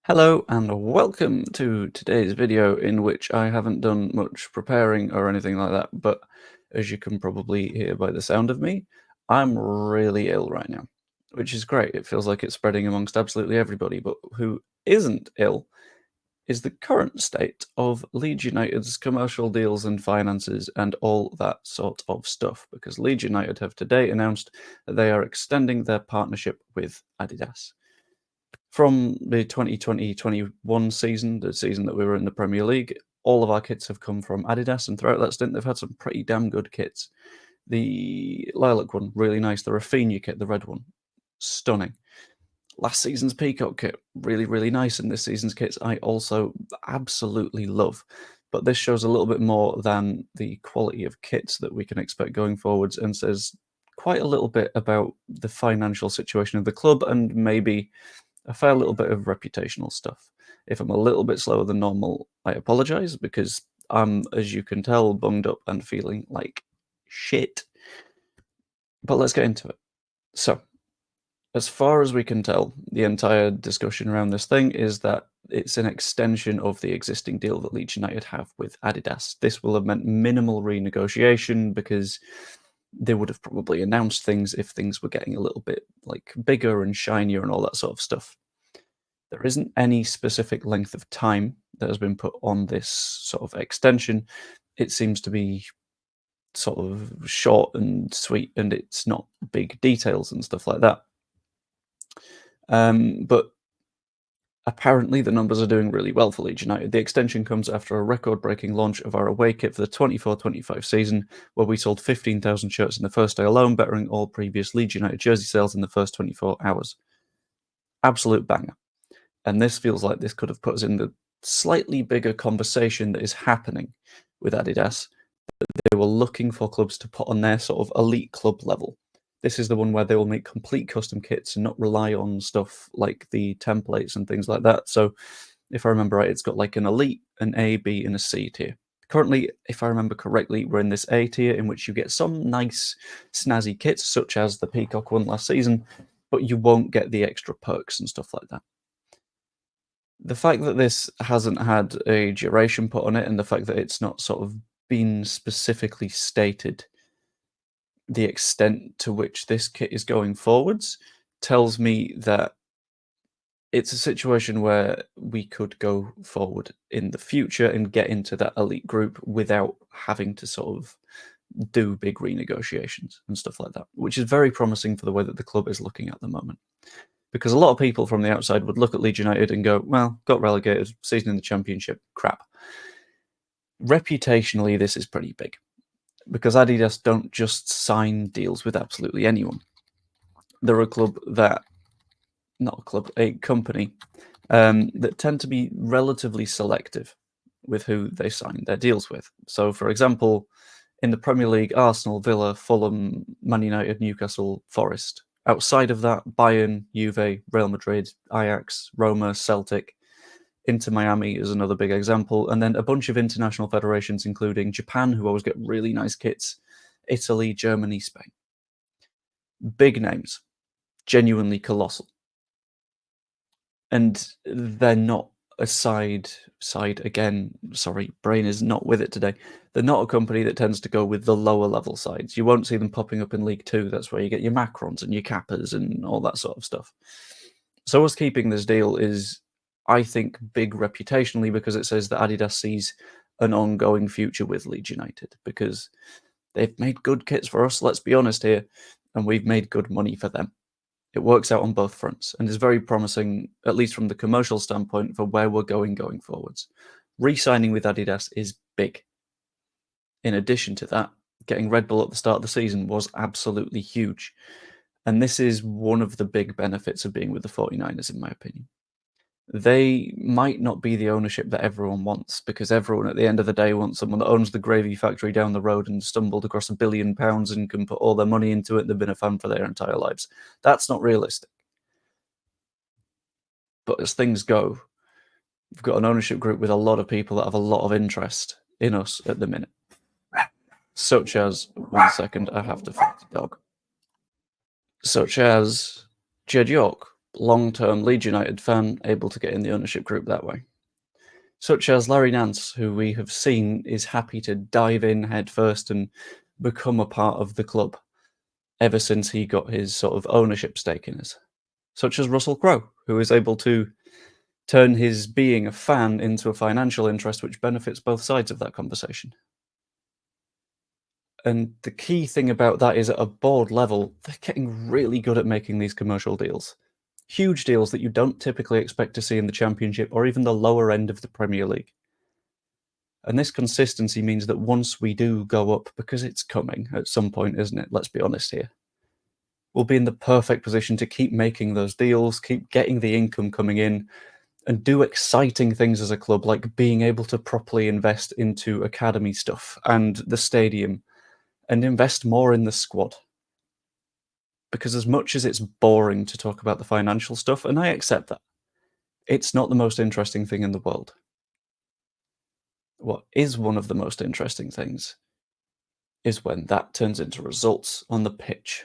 Hello and welcome to today's video, in which I haven't done much preparing or anything like that, but as you can probably hear by the sound of me, I'm really ill right now, which is great. It feels like it's spreading amongst absolutely everybody, but who isn't ill is the current state of Leeds United's commercial deals and finances and all that sort of stuff, because Leeds United have today announced that they are extending their partnership with Adidas. From the 2020-21 season, the season that we were in the Premier League, all of our kits have come from Adidas, and throughout that stint, they've had some pretty damn good kits. The lilac one, really nice. The Rafinha kit, the red one, stunning. Last season's Peacock kit, really, really nice. And this season's kits, I also absolutely love. But this shows a little bit more than the quality of kits that we can expect going forwards, and says quite a little bit about the financial situation of the club and maybe a fair little bit of reputational stuff. If I'm a little bit slower than normal, I apologize, because I'm, as you can tell, bunged up and feeling like shit. But let's get into it. So, as far as we can tell, the entire discussion around this thing is that it's an extension of the existing deal that Leeds United have with Adidas. This will have meant minimal renegotiation, because they would have probably announced things if things were getting a little bit like bigger and shinier and all that sort of stuff. There isn't any specific length of time that has been put on this sort of extension. It seems to be sort of short and sweet, and it's not big details and stuff like that. But apparently the numbers are doing really well for Leeds United. The extension comes after a record-breaking launch of our away kit for the 24-25 season, where we sold 15,000 shirts in the first day alone, bettering all previous Leeds United jersey sales in the first 24 hours. Absolute banger. And this feels like this could have put us in the slightly bigger conversation that is happening with Adidas. They were looking for clubs to put on their sort of elite club level. This is the one where they will make complete custom kits and not rely on stuff like the templates and things like that. So if I remember right, it's got like an elite, an A, B, and a C tier. Currently, if I remember correctly, we're in this A tier, in which you get some nice snazzy kits, such as the Peacock one last season, but you won't get the extra perks and stuff like that. The fact that this hasn't had a duration put on it, and the fact that it's not sort of been specifically stated the extent to which this kit is going forwards, tells me that it's a situation where we could go forward in the future and get into that elite group without having to sort of do big renegotiations and stuff like that, which is very promising for the way that the club is looking at the moment. Because a lot of people from the outside would look at Leeds United and go, well, got relegated, season in the Championship, crap. Reputationally, this is pretty big, because Adidas don't just sign deals with absolutely anyone. They're a club that, not a club, a company that tend to be relatively selective with who they sign their deals with. So, for example, in the Premier League, Arsenal, Villa, Fulham, Man United, Newcastle, Forest. Outside of that, Bayern, Juve, Real Madrid, Ajax, Roma, Celtic, Inter Miami is another big example, and then a bunch of international federations, including Japan, who always get really nice kits, Italy, Germany, Spain. Big names, genuinely colossal. And they're not a side again, sorry, brain is not with it today. They're not a company that tends to go with the lower level sides. You won't see them popping up in League Two. That's where you get your Macrons and your Kappas and all that sort of stuff. So us keeping this deal is, I think, big reputationally, because it says that Adidas sees an ongoing future with Leeds United, because they've made good kits for us, let's be honest here, and we've made good money for them. It works out on both fronts and is very promising, at least from the commercial standpoint, for where we're going forwards. Re-signing with Adidas is big. In addition to that, getting Red Bull at the start of the season was absolutely huge. And this is one of the big benefits of being with the 49ers, in my opinion. They might not be the ownership that everyone wants, because everyone at the end of the day wants someone that owns the gravy factory down the road and stumbled across £1 billion and can put all their money into it and they've been a fan for their entire lives. That's not realistic. But as things go, we've got an ownership group with a lot of people that have a lot of interest in us at the minute. Such as, 1 second, I have to fight the dog. Such as Jed York, long-term Leeds United fan able to get in the ownership group that way. Such as Larry Nance, who we have seen is happy to dive in headfirst and become a part of the club ever since he got his sort of ownership stake in us. Such as Russell Crowe, who is able to turn his being a fan into a financial interest which benefits both sides of that conversation. And the key thing about that is at a board level, they're getting really good at making these commercial deals. Huge deals that you don't typically expect to see in the Championship or even the lower end of the Premier League. And this consistency means that once we do go up, because it's coming at some point, isn't it? Let's be honest here. We'll be in the perfect position to keep making those deals, keep getting the income coming in, and do exciting things as a club, like being able to properly invest into academy stuff and the stadium and invest more in the squad. Because as much as it's boring to talk about the financial stuff, and I accept that, it's not the most interesting thing in the world. What is one of the most interesting things is when that turns into results on the pitch.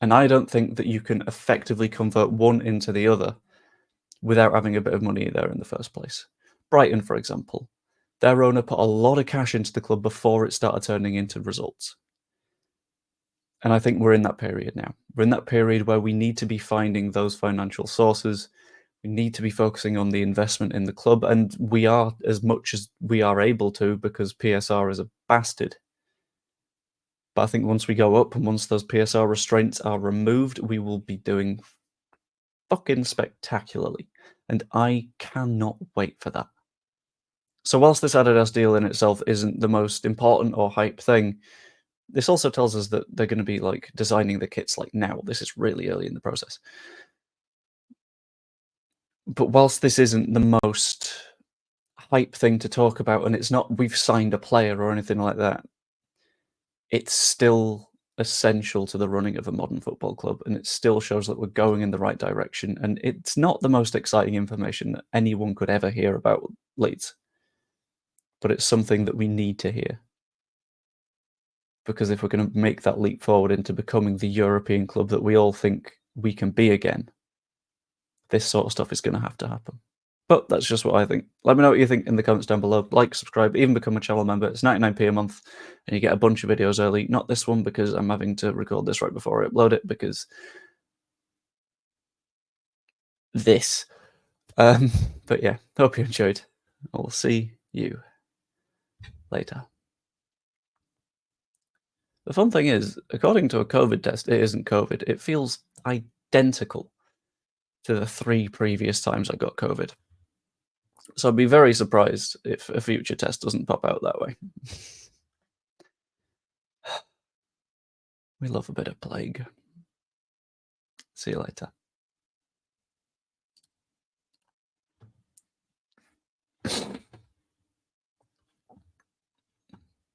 And I don't think that you can effectively convert one into the other without having a bit of money there in the first place. Brighton, for example, their owner put a lot of cash into the club before it started turning into results. And I think we're in that period now. We're in that period where we need to be finding those financial sources. We need to be focusing on the investment in the club, and we are as much as we are able to because PSR is a bastard. But I think once we go up and once those PSR restraints are removed, we will be doing fucking spectacularly. And I cannot wait for that. So whilst this Adidas deal in itself isn't the most important or hype thing, this also tells us that they're going to be like designing the kits like now. This is really early in the process. But whilst this isn't the most hype thing to talk about, and it's not we've signed a player or anything like that, it's still essential to the running of a modern football club, and it still shows that we're going in the right direction. And it's not the most exciting information that anyone could ever hear about Leeds, but it's something that we need to hear. Because if we're going to make that leap forward into becoming the European club that we all think we can be again, this sort of stuff is going to happen. But that's just what I think. Let me know what you think in the comments down below. Like, subscribe, even become a channel member. It's 99p a month, and you get a bunch of videos early. Not this one, because I'm having to record this right before I upload it, because this. But yeah, hope you enjoyed. I'll see you later. The fun thing is, according to a COVID test, it isn't COVID. It feels identical to the 3 previous times I got COVID. So I'd be very surprised if a future test doesn't pop out that way. We love a bit of plague. See you later.